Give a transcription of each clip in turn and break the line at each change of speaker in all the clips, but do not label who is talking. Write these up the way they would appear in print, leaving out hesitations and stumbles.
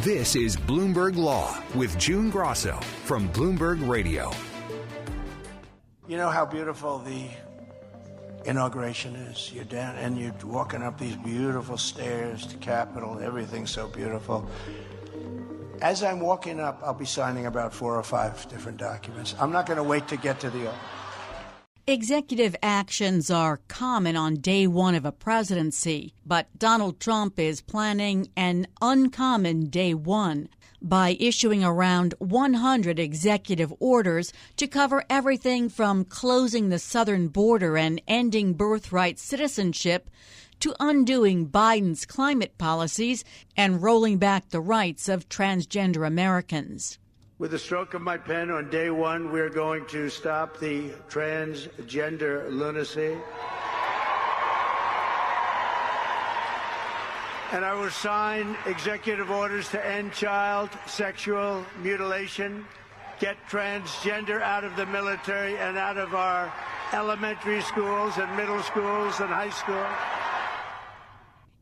This is Bloomberg Law with June Grasso from Bloomberg Radio.
You know how beautiful the inauguration is? You're down and you're walking up these beautiful stairs to Capitol. Everything's so beautiful. As I'm walking up, I'll be signing about 4 or 5 different documents. I'm not going to wait to get to the oath.
Executive actions are common on day one of a presidency, but Donald Trump is planning an uncommon day one by issuing around 100 executive orders to cover everything from closing the southern border and ending birthright citizenship to undoing Biden's climate policies and rolling back the rights of transgender Americans.
With a stroke of my pen on day one, we're going to stop the transgender lunacy. And I will sign executive orders to end child sexual mutilation, get transgender out of the military and out of our elementary schools and middle schools and high school.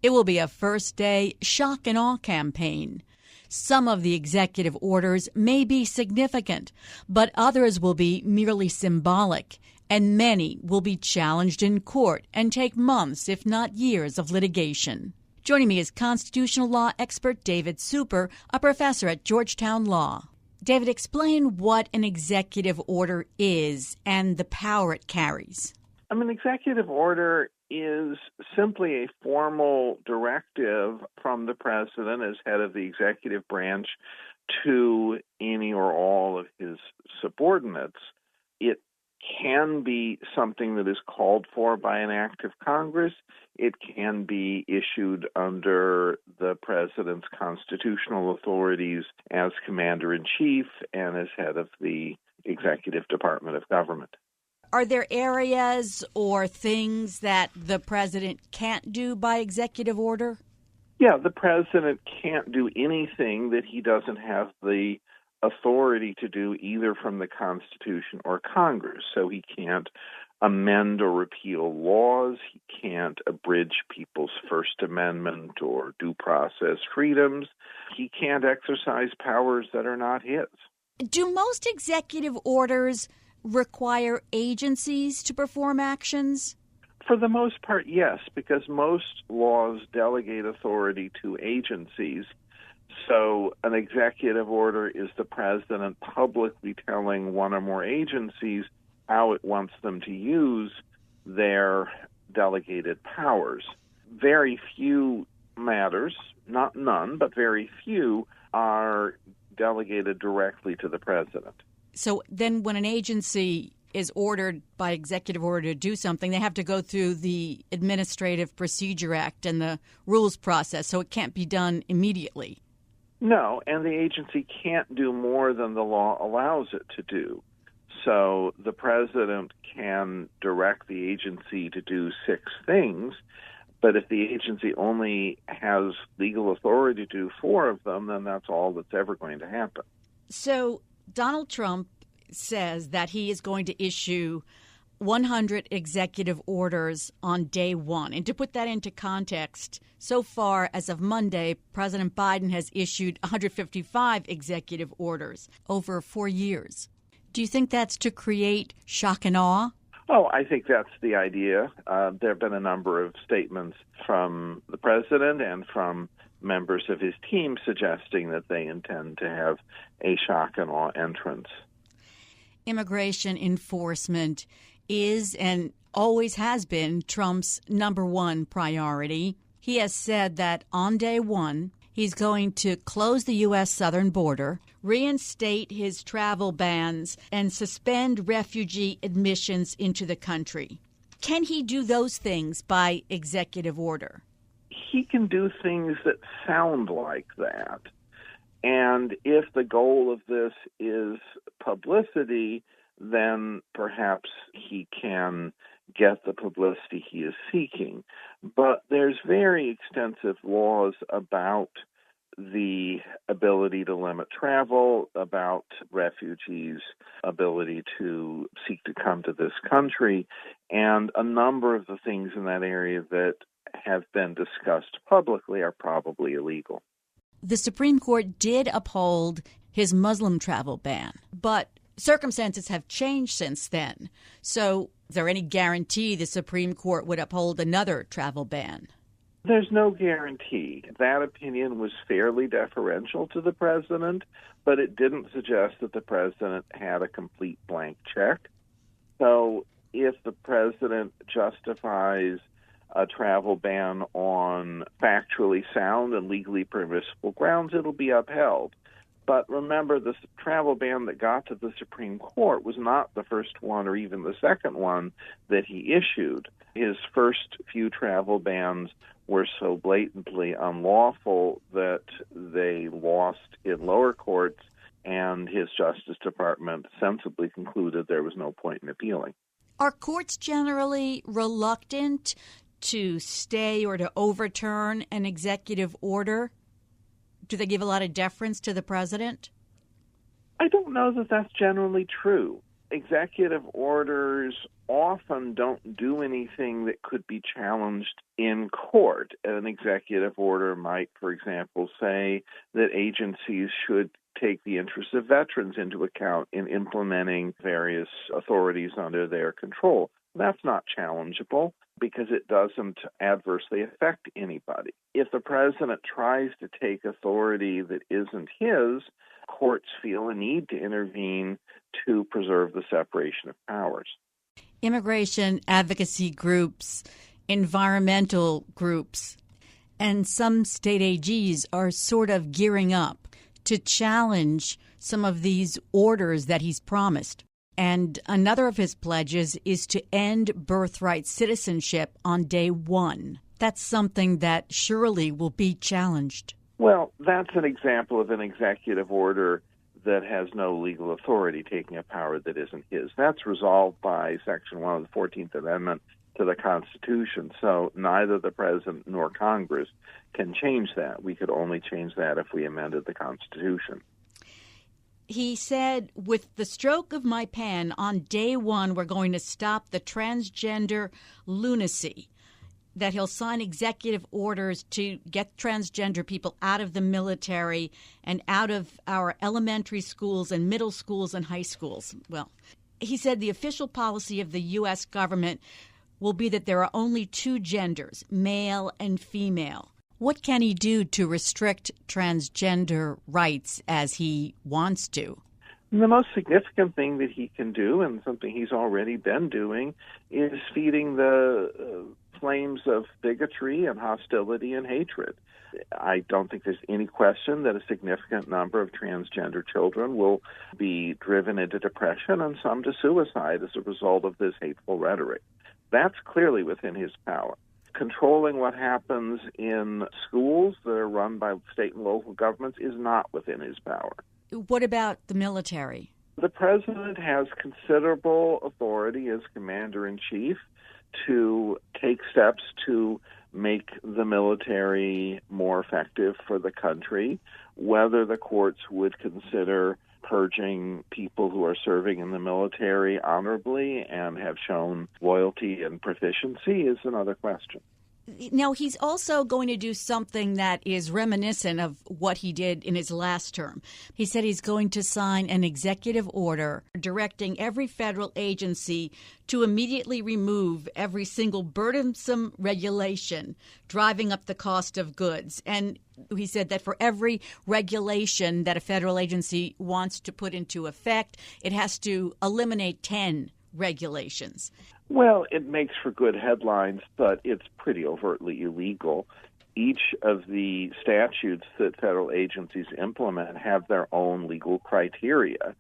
It will be a first-day shock and awe campaign. Some of the executive orders may be significant, but others will be merely symbolic, and many will be challenged in court and take months, if not years, of litigation. Joining me is constitutional law expert David Super, a professor at Georgetown Law. David, explain what an executive order is and the power it carries.
An executive order is simply a formal directive from the president as head of the executive branch to any or all of his subordinates. It can be something that is called for by an act of Congress. It can be issued under the president's constitutional authorities as commander-in-chief and as head of the executive department of government.
Are there areas or things that the president can't do by executive order?
Yeah, the president can't do anything that he doesn't have the authority to do either from the Constitution or Congress. So he can't amend or repeal laws. He can't abridge people's First Amendment or due process freedoms. He can't exercise powers that are not his.
Do most executive orders require agencies to perform actions?
For the most part, yes, because most laws delegate authority to agencies. So an executive order is the president publicly telling one or more agencies how it wants them to use their delegated powers. Very few matters, not none, but very few, are delegated directly to the president.
So then when an agency is ordered by executive order to do something, they have to go through the Administrative Procedure Act and the rules process, so it can't be done immediately.
No, and the agency can't do more than the law allows it to do. So the president can direct the agency to do 6 things, but if the agency only has legal authority to do 4 of them, then that's all that's ever going to happen.
So Donald Trump says that he is going to issue 100 executive orders on day one. And to put that into context, so far as of Monday, President Biden has issued 155 executive orders over 4 years. Do you think that's to create shock and awe?
Oh, I think that's the idea. There have been a number of statements from the president and from members of his team suggesting that they intend to have a shock and awe entrance.
Immigration enforcement is and always has been Trump's number one priority. He has said that on day one, he's going to close the U.S. southern border, reinstate his travel bans, and suspend refugee admissions into the country. Can he do those things by executive order?
He can do things that sound like that. And if the goal of this is publicity, then perhaps he can get the publicity he is seeking. But there's very extensive laws about the ability to limit travel, about refugees' ability to seek to come to this country, and a number of the things in that area that have been discussed publicly are probably illegal.
The Supreme Court did uphold his Muslim travel ban, but circumstances have changed since then. So is there any guarantee the Supreme Court would uphold another travel ban?
There's no guarantee. That opinion was fairly deferential to the president, but it didn't suggest that the president had a complete blank check. So if the president justifies a travel ban on factually sound and legally permissible grounds, it'll be upheld. But remember, the travel ban that got to the Supreme Court was not the first one or even the second one that he issued. His first few travel bans were so blatantly unlawful that they lost in lower courts, and his Justice Department sensibly concluded there was no point in appealing.
Are courts generally reluctant to stay or to overturn an executive order? Do they give a lot of deference to the president?
I don't know that that's generally true. Executive orders often don't do anything that could be challenged in court. An executive order might, for example, say that agencies should take the interests of veterans into account in implementing various authorities under their control. That's not challengeable because it doesn't adversely affect anybody. If the president tries to take authority that isn't his, courts feel a need to intervene to preserve the separation of powers.
Immigration advocacy groups, environmental groups, and some state AGs are sort of gearing up to challenge some of these orders that he's promised. And another of his pledges is to end birthright citizenship on day one. That's something that surely will be challenged.
Well, that's an example of an executive order that has no legal authority taking a power that isn't his. That's resolved by Section 1 of the 14th Amendment to the Constitution. So neither the President nor Congress can change that. We could only change that if we amended the Constitution.
He said, with the stroke of my pen, on day one, we're going to stop the transgender lunacy, that he'll sign executive orders to get transgender people out of the military and out of our elementary schools and middle schools and high schools. Well, he said the official policy of the U.S. government will be that there are only two genders, male and female. What can he do to restrict transgender rights as he wants to?
The most significant thing that he can do, and something he's already been doing, is feeding the flames of bigotry and hostility and hatred. I don't think there's any question that a significant number of transgender children will be driven into depression and some to suicide as a result of this hateful rhetoric. That's clearly within his power. Controlling what happens in schools that are run by state and local governments is not within his power.
What about the military?
The president has considerable authority as commander-in-chief to take steps to make the military more effective for the country. Whether the courts would consider purging people who are serving in the military honorably and have shown loyalty and proficiency is another question.
Now, he's also going to do something that is reminiscent of what he did in his last term. He said he's going to sign an executive order directing every federal agency to immediately remove every single burdensome regulation driving up the cost of goods. And he said that for every regulation that a federal agency wants to put into effect, it has to eliminate 10 regulations.
Well, it makes for good headlines, but it's pretty overtly illegal. Each of the statutes that federal agencies implement have their own legal criteria,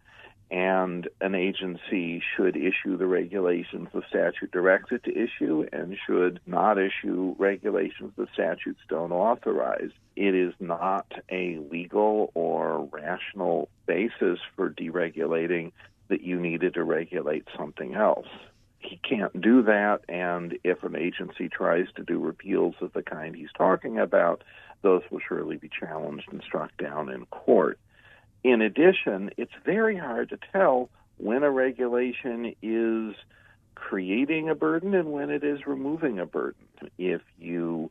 and an agency should issue the regulations the statute directs it to issue and should not issue regulations the statutes don't authorize. It is not a legal or rational basis for deregulating that you needed to regulate something else. He can't do that, and if an agency tries to do repeals of the kind he's talking about, those will surely be challenged and struck down in court. In addition, it's very hard to tell when a regulation is creating a burden and when it is removing a burden. If you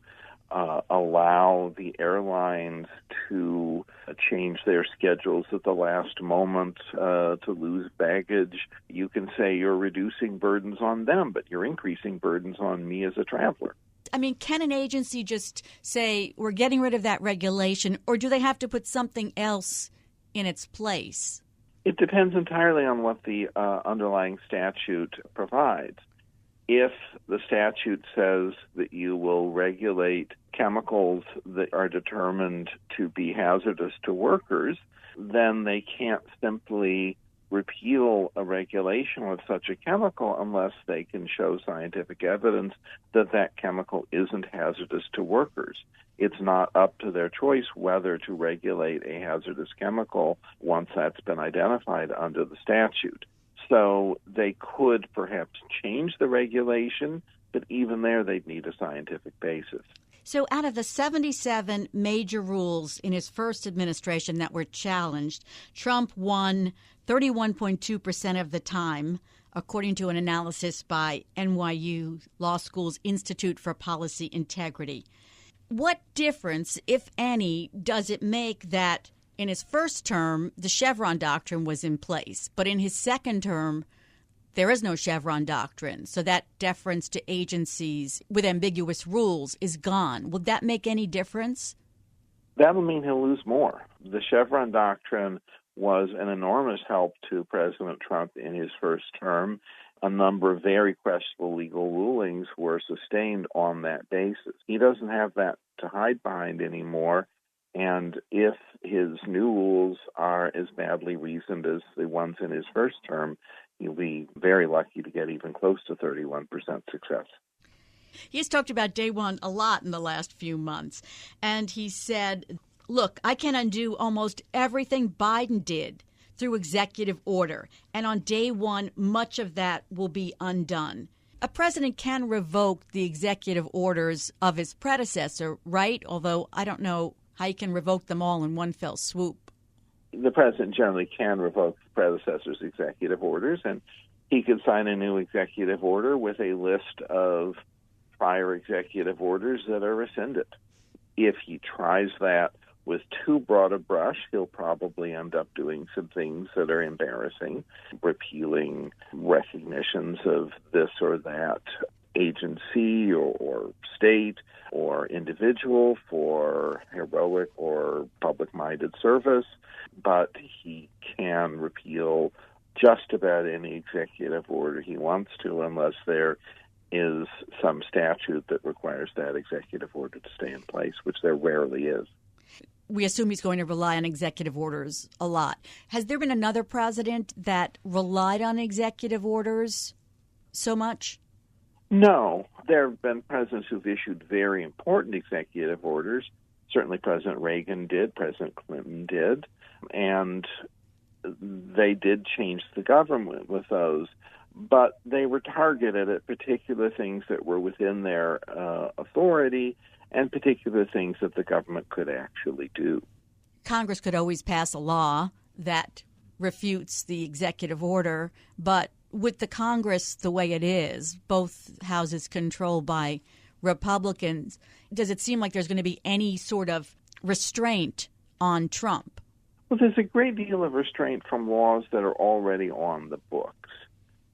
allow the airlines to change their schedules at the last moment to lose baggage. You can say you're reducing burdens on them, but you're increasing burdens on me as a traveler.
I mean, can an agency just say, we're getting rid of that regulation, or do they have to put something else in its place?
It depends entirely on what the underlying statute provides. If the statute says that you will regulate chemicals that are determined to be hazardous to workers, then they can't simply repeal a regulation with such a chemical unless they can show scientific evidence that that chemical isn't hazardous to workers. It's not up to their choice whether to regulate a hazardous chemical once that's been identified under the statute. So they could perhaps change the regulation, but even there they'd need a scientific basis.
So out of the 77 major rules in his first administration that were challenged, Trump won 31.2% of the time, according to an analysis by NYU Law School's Institute for Policy Integrity. What difference, if any, does it make that in his first term, the Chevron doctrine was in place, but in his second term, there is no Chevron doctrine, so that deference to agencies with ambiguous rules is gone. Would that make any difference?
That'll mean he'll lose more. The Chevron doctrine was an enormous help to President Trump in his first term. A number of very questionable legal rulings were sustained on that basis. He doesn't have that to hide behind anymore. And if his new rules are as badly reasoned as the ones in his first term, he'll be very lucky to get even close to 31% success.
He's talked about day one a lot in the last few months. And he said, look, I can undo almost everything Biden did through executive order. And on day one, much of that will be undone. A president can revoke the executive orders of his predecessor, right? Although I don't know how you can revoke them all in one fell swoop.
The president generally can revoke the predecessor's executive orders, and he can sign a new executive order with a list of prior executive orders that are rescinded. If he tries that with too broad a brush, he'll probably end up doing some things that are embarrassing, repealing recognitions of this or that agency or state or individual for heroic or public-minded service, but he can repeal just about any executive order he wants to unless there is some statute that requires that executive order to stay in place, which there rarely is.
We assume he's going to rely on executive orders a lot. Has there been another president that relied on executive orders so much?
No. There have been presidents who've issued very important executive orders. Certainly President Reagan did, President Clinton did, and they did change the government with those. But they were targeted at particular things that were within their authority and particular things that the government could actually do.
Congress could always pass a law that refutes the executive order, but with the Congress the way it is, both houses controlled by Republicans, does it seem like there's going to be any sort of restraint on Trump?
Well, there's a great deal of restraint from laws that are already on the books.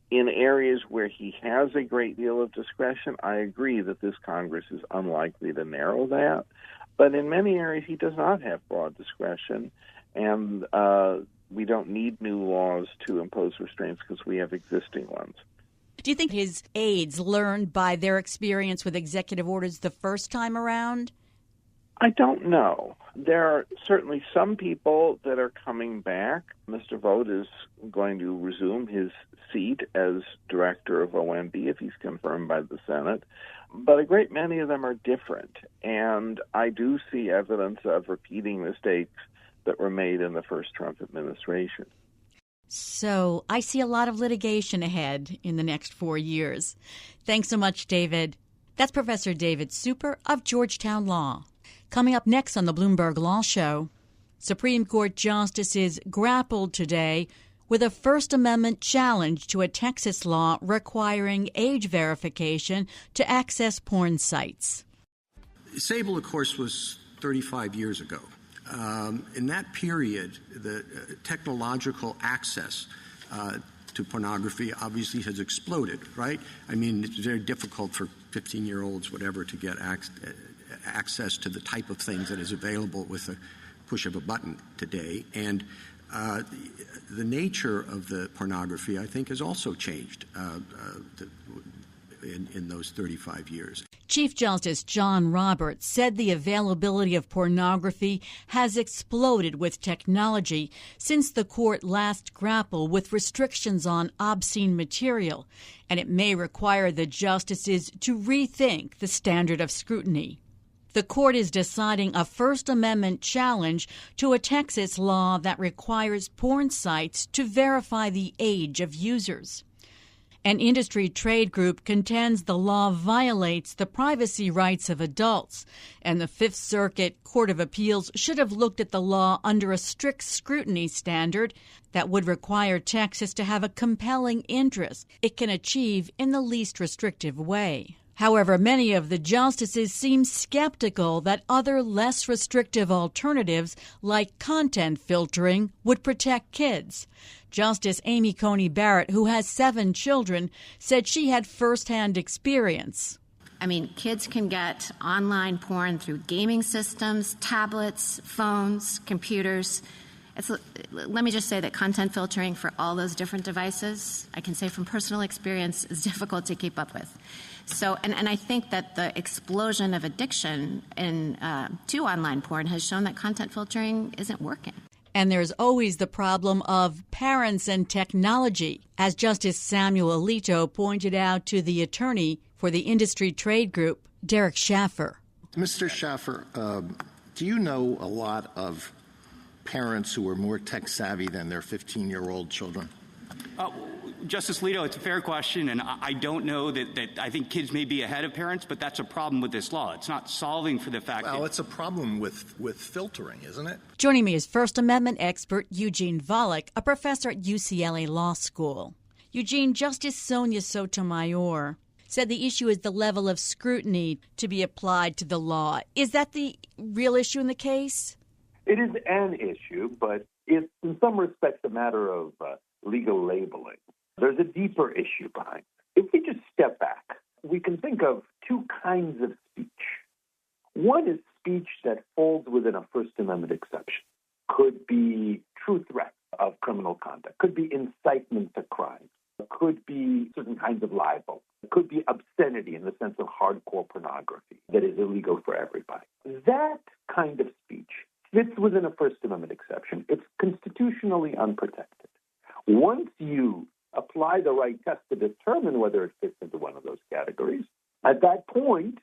In areas where he has a great deal of discretion, I agree that this Congress is unlikely to narrow that. But in many areas, he does not have broad discretion, and we don't need new laws to impose restraints because we have existing ones.
Do you think his aides learned by their experience with executive orders the first time around?
I don't know. There are certainly some people that are coming back. Mr. Vogt is going to resume his seat as director of OMB if he's confirmed by the Senate. But a great many of them are different. And I do see evidence of repeating mistakes that were made in the first Trump administration.
So I see a lot of litigation ahead in the next 4 years. Thanks so much, David. That's Professor David Super of Georgetown Law. Coming up next on the Bloomberg Law Show, Supreme Court justices grappled today with a First Amendment challenge to a Texas law requiring age verification to access porn sites.
Sable, of course, was 35 years ago. In that period, the technological access to pornography obviously has exploded, right? I mean, it's very difficult for 15-year-olds, whatever, to get access to the type of things that is available with a push of a button today. And the nature of the pornography, I think, has also changed in those 35 years.
Chief Justice John Roberts said the availability of pornography has exploded with technology since the court last grappled with restrictions on obscene material, and it may require the justices to rethink the standard of scrutiny. The court is deciding a First Amendment challenge to a Texas law that requires porn sites to verify the age of users. An industry trade group contends the law violates the privacy rights of adults, and the Fifth Circuit Court of Appeals should have looked at the law under a strict scrutiny standard that would require Texas to have a compelling interest it can achieve in the least restrictive way. However, many of the justices seem skeptical that other less restrictive alternatives like content filtering would protect kids. Justice Amy Coney Barrett, who has 7 children, said she had firsthand experience.
I mean, kids can get online porn through gaming systems, tablets, phones, computers. Let me just say that content filtering for all those different devices, I can say from personal experience, is difficult to keep up with. So, and I think that the explosion of addiction to online porn has shown that content filtering isn't working.
And there's always the problem of parents and technology, as Justice Samuel Alito pointed out to the attorney for the industry trade group, Derek Schaffer.
Mr. Schaffer, do you know a lot of parents who are more tech savvy than their 15-year-old children?
Justice Alito, it's a fair question, and I don't know that I think kids may be ahead of parents, but that's a problem with this law. It's not solving for the fact
it's a problem with filtering, isn't it?
Joining me is First Amendment expert Eugene Volokh, a professor at UCLA Law School. Eugene, Justice Sonia Sotomayor said the issue is the level of scrutiny to be applied to the law. Is that the real issue in the case?
It is an issue, but it's in some respects a matter of legal labeling. There's a deeper issue behind it. If we just step back, we can think of 2 kinds of speech. One is speech that falls within a First Amendment exception. Could be true threats of criminal conduct, could be incitement to crime, could be certain kinds of libel, could be obscenity in the sense of hardcore pornography that is illegal for everybody. That kind of speech fits within a First Amendment exception. It's constitutionally unprotected. Once you apply the right test to determine whether it fits into one of those categories, at that point,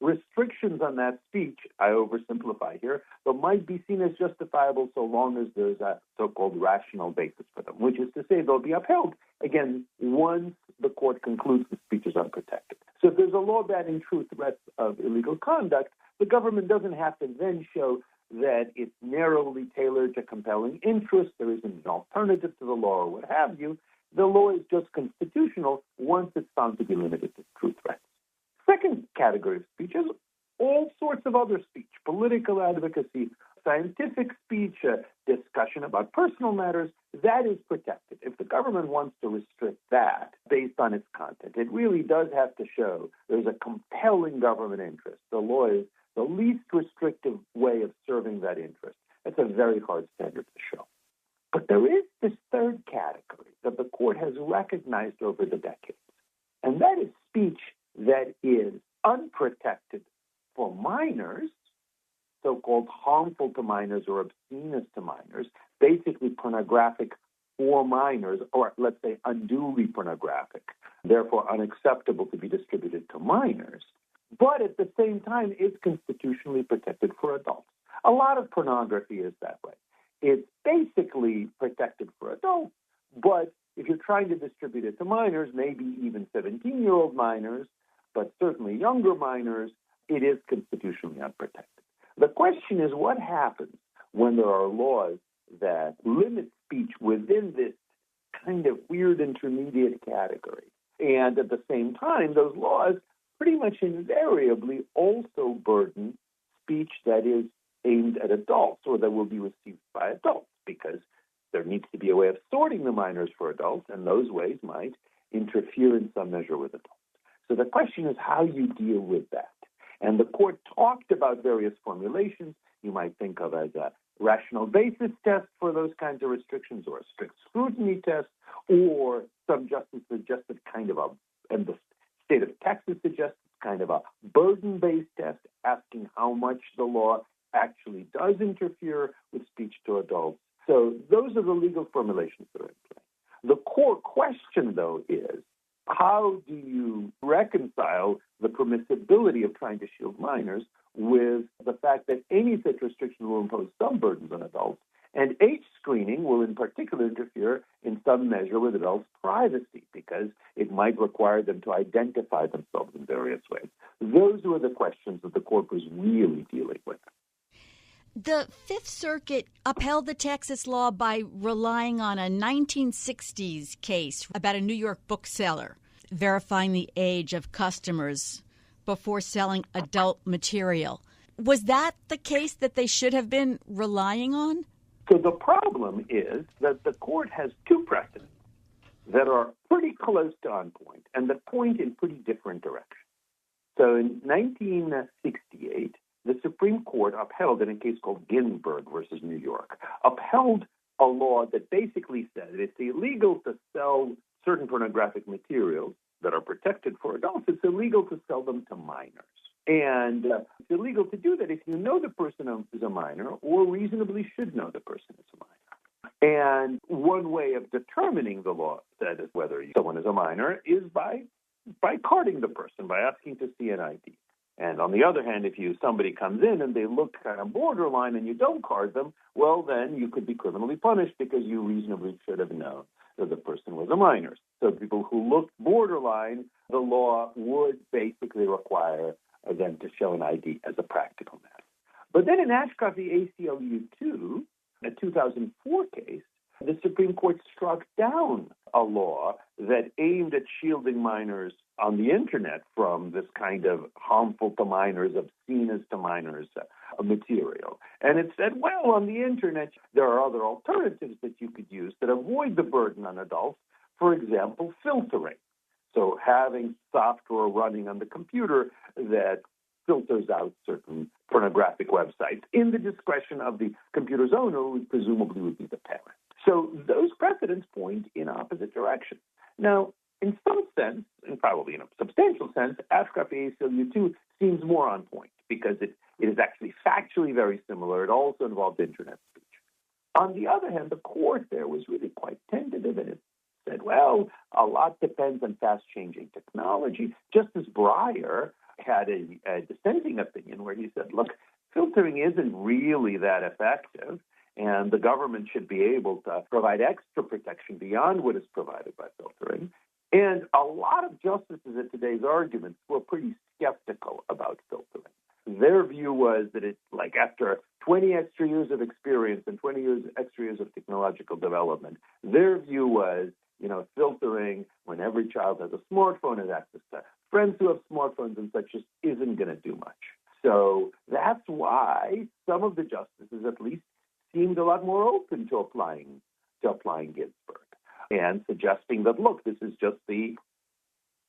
restrictions on that speech, I oversimplify here, but might be seen as justifiable so long as there's a so-called rational basis for them, which is to say they'll be upheld, again, once the court concludes the speech is unprotected. So if there's a law banning true threats of illegal conduct, the government doesn't have to then show that it's narrowly tailored to compelling interest, there isn't an alternative to the law or what have you. The law is just constitutional once it's found to be limited to true threats. Second category of speech is all sorts of other speech, political advocacy, scientific speech, discussion about personal matters. That is protected. If the government wants to restrict that based on its content, it really does have to show there's a compelling government interest. The law is the least restrictive way of serving that interest. That's a very hard standard to show. But there is this third category that the court has recognized over the decades, and that is speech that is unprotected for minors, so-called harmful to minors or obscenous to minors, basically pornographic for minors, or let's say unduly pornographic, therefore unacceptable to be distributed to minors, but at the same time is constitutionally protected for adults. A lot of pornography is that way. It's basically protected for adults, but if you're trying to distribute it to minors, maybe even 17-year-old minors, but certainly younger minors, it is constitutionally unprotected. The question is what happens when there are laws that limit speech within this kind of weird intermediate category. And at the same time, those laws pretty much invariably also burden speech that is aimed at adults or that will be received by adults, because there needs to be a way of sorting the minors for adults, and those ways might interfere in some measure with adults. So the question is how you deal with that. And the court talked about various formulations you might think of as a rational basis test for those kinds of restrictions, or a strict scrutiny test, or some justice suggested kind of and the state of Texas suggests kind of a burden-based test, asking how much the law actually does interfere with speech to adults. So those are the legal formulations that are in play. The core question, though, is how do you reconcile the permissibility of trying to shield minors with the fact that any such restriction will impose some burdens on adults, and age screening will in particular interfere in some measure with adults' privacy because it might require them to identify themselves in various ways. Those were the questions that the court was really dealing with.
The Fifth Circuit upheld the Texas law by relying on a 1960s case about a New York bookseller verifying the age of customers before selling adult material. Was that the case that they should have been relying on?
So the problem is that the court has two precedents that are pretty close to on point and that point in pretty different directions. So in 1968, the Supreme Court upheld, in a case called Ginsburg versus New York, upheld a law that basically said it's illegal to sell certain pornographic materials that are protected for adults. It's illegal to sell them to minors. And it's illegal to do that if you know the person is a minor or reasonably should know the person is a minor. And one way of determining the law that is whether someone is a minor is by carding the person, by asking to see an ID. And on the other hand, if somebody comes in and they look kind of borderline and you don't card them, well, then you could be criminally punished because you reasonably should have known that the person was a minor. So people who look borderline, the law would basically require them to show an ID as a practical matter. But then in Ashcroft v. ACLU-2, a 2004 case, the Supreme Court struck down a law that aimed at shielding minors on the Internet from this kind of harmful to minors, obscene to minors material. And it said, well, on the Internet, there are other alternatives that you could use that avoid the burden on adults. For example, filtering. So having software running on the computer that filters out certain pornographic websites in the discretion of the computer's owner, who presumably would be the parent. So those precedents point in opposite directions. Now, in some sense, and probably in a substantial sense, Ashcroft v. ACLU-2 seems more on point because it is actually factually very similar. It also involved Internet speech. On the other hand, the court there was really quite tentative, and it said, well, a lot depends on fast-changing technology. Justice Breyer had a dissenting opinion where he said, look, filtering isn't really that effective, and the government should be able to provide extra protection beyond what is provided by filtering. And a lot of justices at today's arguments were pretty skeptical about filtering. Their view was that after 20 extra years of experience and 20 extra years of technological development, their view was, filtering when every child has a smartphone, has access to friends who have smartphones and such, just isn't going to do much. So that's why some of the justices at least seemed a lot more open to applying Ginsburg and suggesting that, look, this is just the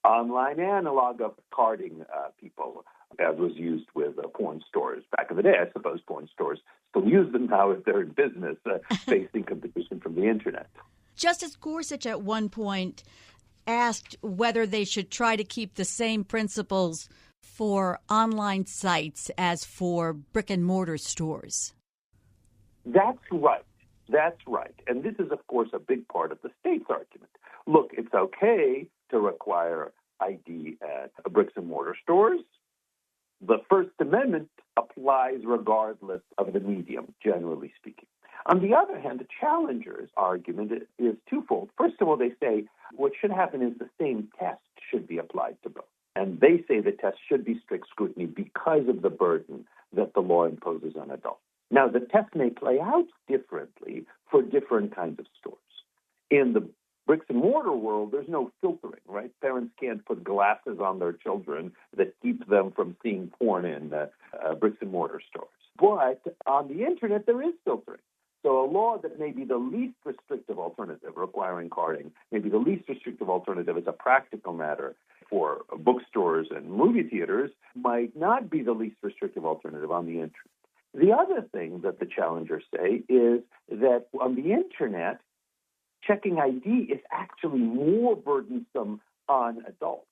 online analog of carding people, as was used with porn stores back in the day. I suppose porn stores still use them now if they're in business, facing competition from the Internet.
Justice Gorsuch at one point asked whether they should try to keep the same principles for online sites as for brick-and-mortar stores.
That's right. That's right. And this is, of course, a big part of the state's argument. Look, it's okay to require ID at bricks-and-mortar stores. The First Amendment applies regardless of the medium, generally speaking. On the other hand, the challengers' argument is twofold. First of all, they say what should happen is the same test should be applied to both. And they say the test should be strict scrutiny because of the burden that the law imposes on adults. Now, the test may play out differently for different kinds of stores. In the bricks and mortar world, there's no filtering, right? Parents can't put glasses on their children that keep them from seeing porn in bricks and mortar stores. But on the internet, there is filtering. So a law that may be the least restrictive alternative, requiring carding, maybe the least restrictive alternative as a practical matter for bookstores and movie theaters, might not be the least restrictive alternative on the internet. The other thing that the challengers say is that on the internet, checking ID is actually more burdensome on adults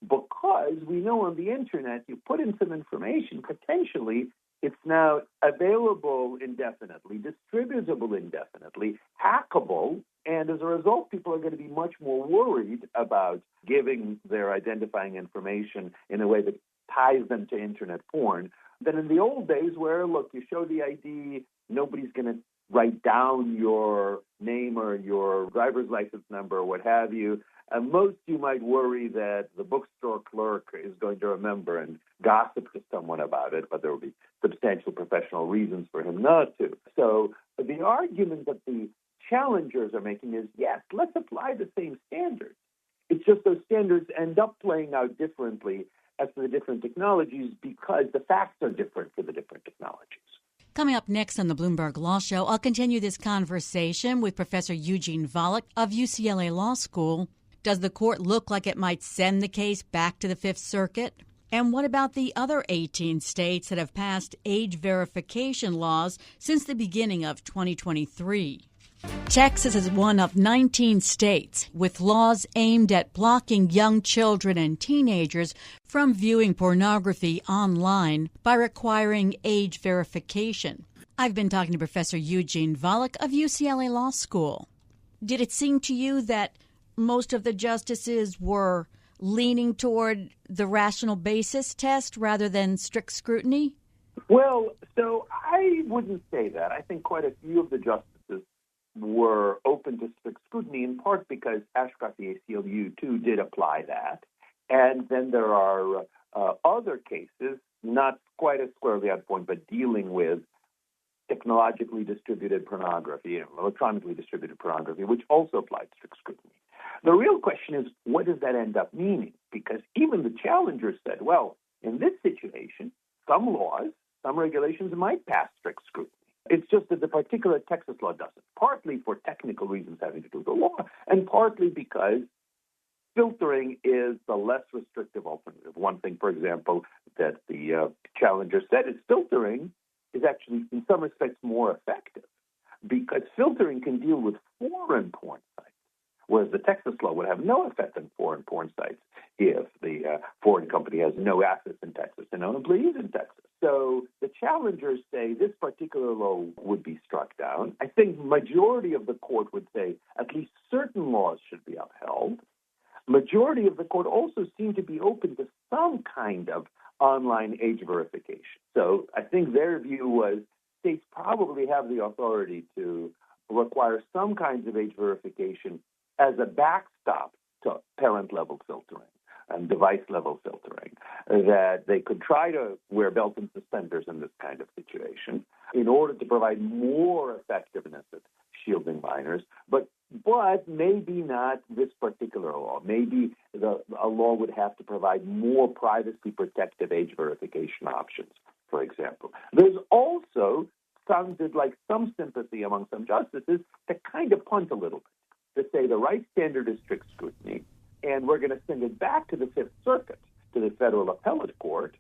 because we know on the internet, you put in some information, potentially it's now available indefinitely, distributable indefinitely, hackable, and as a result, people are going to be much more worried about giving their identifying information in a way that ties them to internet porn than in the old days where, look, you show the ID, nobody's going to write down your name or your driver's license number or what have you. And most you might worry that the bookstore clerk is going to remember and gossip to someone about it, but there will be substantial professional reasons for him not to. So the argument that the challengers are making is, yes, let's apply the same standards. It's just those standards end up playing out differently as for the different technologies because the facts are different for the different technologies.
Coming up next on the Bloomberg Law Show, I'll continue this conversation with Professor Eugene Volokh of UCLA Law School. Does the court look like it might send the case back to the Fifth Circuit? And what about the other 18 states that have passed age verification laws since the beginning of 2023? Texas is one of 19 states with laws aimed at blocking young children and teenagers from viewing pornography online by requiring age verification. I've been talking to Professor Eugene Volokh of UCLA Law School. Did it seem to you that most of the justices were leaning toward the rational basis test rather than strict scrutiny?
Well, so I wouldn't say that. I think quite a few of the justices were open to strict scrutiny, in part because Ashcroft v. ACLU, too, did apply that. And then there are other cases, not quite as squarely on point, but dealing with technologically distributed pornography, electronically distributed pornography, which also applied strict scrutiny. The real question is, what does that end up meaning? Because even the challengers said, well, in this situation, some laws, some regulations might pass strict scrutiny. It's just that the particular Texas law doesn't, partly for technical reasons having to do with the law, and partly because filtering is the less restrictive alternative. One thing, for example, that the challenger said is filtering is actually, in some respects, more effective because filtering can deal with foreign porn sites, whereas the Texas law would have no effect on foreign porn sites if the foreign company has no assets in Texas and no employees in Texas. So the challengers say this particular law would be struck down. I think majority of the court would say at least certain laws should be upheld. Majority of the court also seemed to be open to some kind of online age verification. So I think their view was states probably have the authority to require some kinds of age verification as a backstop to parent-level filtering and device-level filtering, that they could try to wear belts and suspenders in this kind of situation in order to provide more effectiveness at shielding minors, but maybe not this particular law. Maybe a law would have to provide more privacy protective age verification options, for example. There's also sounded like some sympathy among some justices to kind of punt a little bit, to say the right standard is strict scrutiny, and we're going to send it back to the Fifth Circuit, to the federal appellate court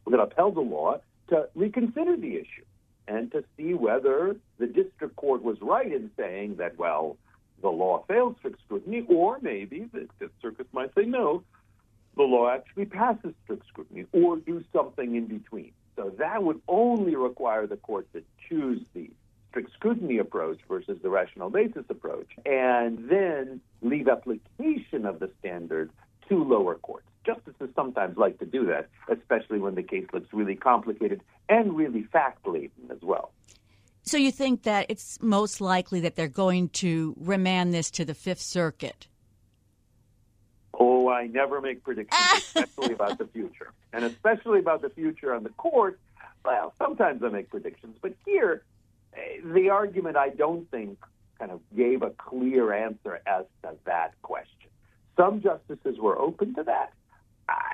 that upheld the law, to reconsider the issue and to see whether the district court was right in saying that, well, the law fails strict scrutiny, or maybe the Fifth Circuit might say, no, the law actually passes strict scrutiny, or do something in between. So that would only require the court to choose the strict scrutiny approach versus the rational basis approach, and then leave application of the standard to lower courts. Justices sometimes like to do that, especially when the case looks really complicated and really fact-laden as well.
So you think that it's most likely that they're going to remand this to the Fifth Circuit?
Oh, I never make predictions, especially about the future. And especially about the future on the court, well, sometimes I make predictions. But here, the argument, I don't think, kind of gave a clear answer as to that question. Some justices were open to that.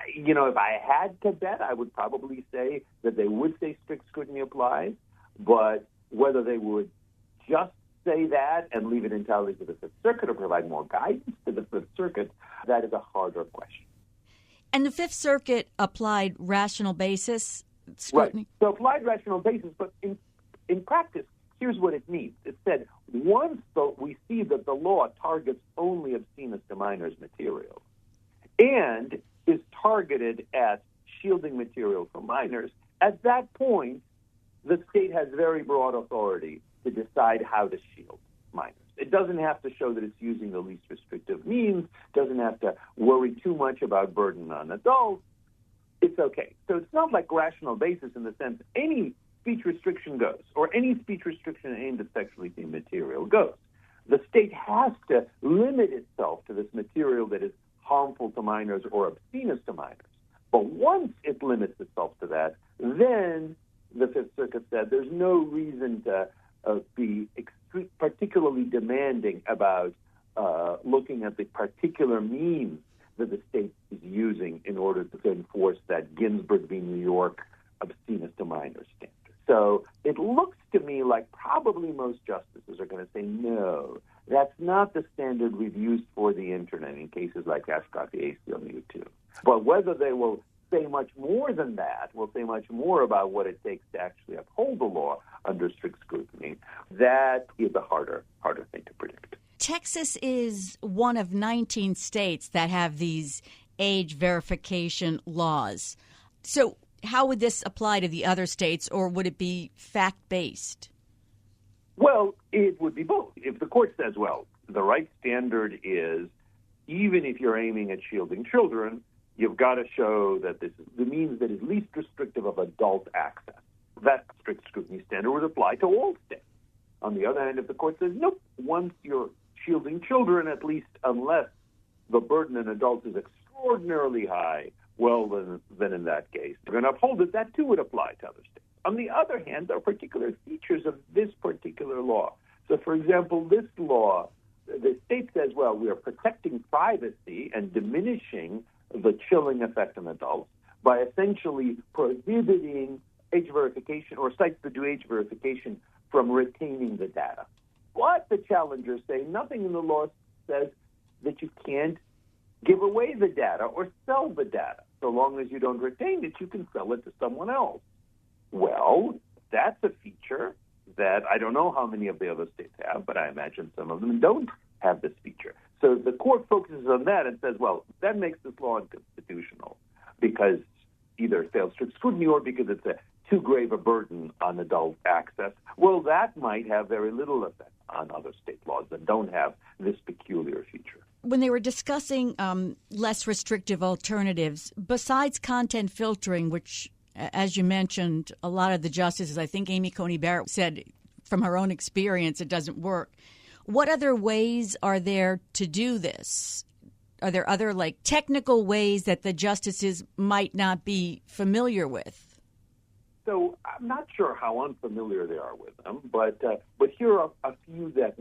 If I had to bet, I would probably say that they would say strict scrutiny applies, but whether they would just say that and leave it entirely to the Fifth Circuit or provide more guidance to the Fifth Circuit, that is a harder question.
And the Fifth Circuit applied rational basis scrutiny?
Right. So applied rational basis, but in practice, here's what it means. It said once we see that the law targets only obscene to minors material and is targeted at shielding material from minors, at that point, the state has very broad authority to decide how to shield minors. It doesn't have to show that it's using the least restrictive means, doesn't have to worry too much about burden on adults. It's okay. So it's not like rational basis in the sense any speech restriction goes, or any speech restriction aimed at sexually themed material goes. The state has to limit itself to this material that is harmful to minors or obscene to minors. But once it limits itself to that, then the Fifth Circuit said there's no reason to be particularly demanding about looking at the particular means that the state is using in order to enforce that Ginsburg v. New York obscene to minors standard. So it looks to me like probably most justices are going to say, no, that's not the standard we've used for the Internet in cases like Ashcroft v. ACLU2. But whether they will say much more than that, will say much more about what it takes to actually uphold the law under strict scrutiny, that is a harder thing to predict.
Texas is one of 19 states that have these age verification laws. So how would this apply to the other states, or would it be fact-based?
Well, it would be both. If the court says, well, the right standard is, even if you're aiming at shielding children, you've got to show that this is the means that is least restrictive of adult access. That strict scrutiny standard would apply to all states. On the other hand, if the court says, nope, once you're shielding children, at least unless the burden on adults is extraordinarily high, well, then in that case, we're going to uphold it. That, too, would apply to other states. On the other hand, there are particular features of this particular law. So, for example, this law, the state says, well, we are protecting privacy and diminishing the chilling effect on adults by essentially prohibiting age verification or sites that do age verification from retaining the data. What the challengers say, nothing in the law says that you can't give away the data or sell the data. So long as you don't retain it, you can sell it to someone else. Well, that's a feature that I don't know how many of the other states have, but I imagine some of them don't have this feature. So the court focuses on that and says, well, that makes this law unconstitutional because either it fails strict scrutiny or because it's too grave a burden on adult access. Well, that might have very little effect on other state laws that don't have this peculiar feature.
When they were discussing less restrictive alternatives, besides content filtering, which, as you mentioned, a lot of the justices, I think Amy Coney Barrett said from her own experience it doesn't work. What other ways are there to do this? Are there other, technical ways that the justices might not be familiar with?
So I'm not sure how unfamiliar they are with them, but here are a few that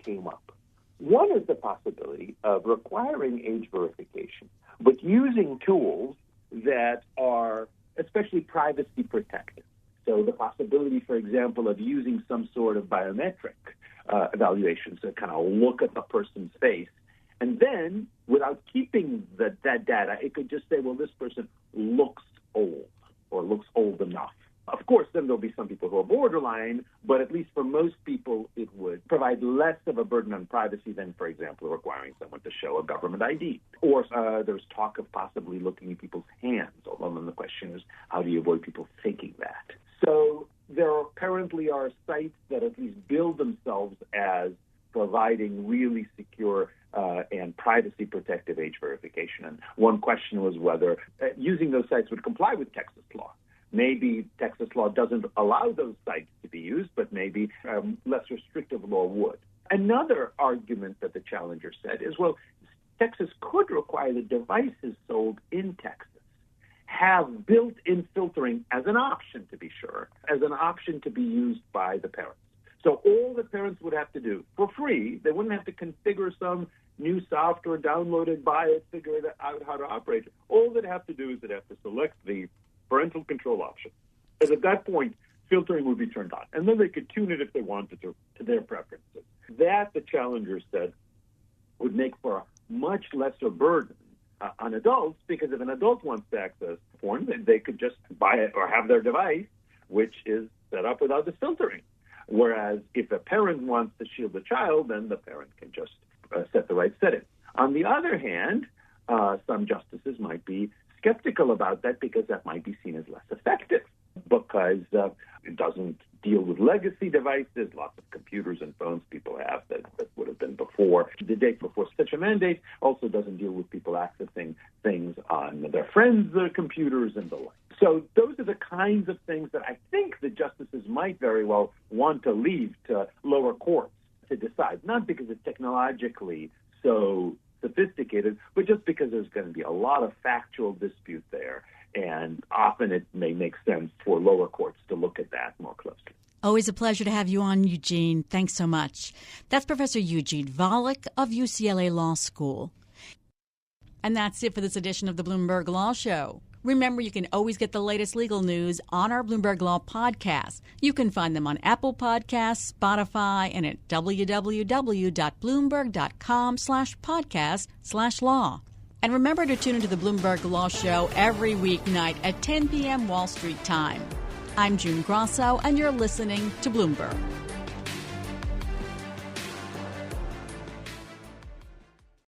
came up. One is the possibility of requiring age verification, but using tools that are especially privacy protective. So the possibility, for example, of using some sort of biometric evaluation, so kind of look at the person's face, and then without keeping that data, it could just say, well, this person looks old or looks old enough. Of course, then there'll be some people who are borderline, but at least for most people, it would provide less of a burden on privacy than, for example, requiring someone to show a government ID. Or there's talk of possibly looking at people's hands, although then the question is, how do you avoid people faking that? So there apparently are sites that at least bill themselves as providing really secure and privacy protective age verification. And one question was whether using those sites would comply with Texas law. Maybe Texas law doesn't allow those sites to be used, but maybe less restrictive law would. Another argument that the challenger said is, well, Texas could require the devices sold in Texas have built-in filtering as an option, to be sure, as an option to be used by the parents. So all the parents would have to do, for free, they wouldn't have to configure some new software, download it, buy it, figure out how to operate it. All they'd have to do is they'd have to select the parental control option. And at that point, filtering would be turned on. And then they could tune it if they wanted to their preferences. That, the challengers said, would make for a much lesser burden on adults, because if an adult wants to access porn, they could just buy it or have their device, which is set up without the filtering. Whereas if a parent wants to shield the child, then the parent can just set the right setting. On the other hand, some justices might be skeptical about that because that might be seen as less effective, because it doesn't deal with legacy devices, lots of computers and phones people have that would have been before the date before such a mandate, also doesn't deal with people accessing things on their friends' computers and the like. So those are the kinds of things that I think the justices might very well want to leave to lower courts to decide, not because it's technologically so sophisticated, but just because there's going to be a lot of factual dispute there. And often it may make sense for lower courts to look at that more closely.
Always a pleasure to have you on, Eugene. Thanks so much. That's Professor Eugene Volokh of UCLA Law School. And that's it for this edition of the Bloomberg Law Show. Remember, you can always get the latest legal news on our Bloomberg Law podcasts. You can find them on Apple Podcasts, Spotify, and at www.bloomberg.com/podcast/law. And remember to tune into the Bloomberg Law Show every weeknight at 10 p.m. Wall Street time. I'm June Grasso, and you're listening to Bloomberg.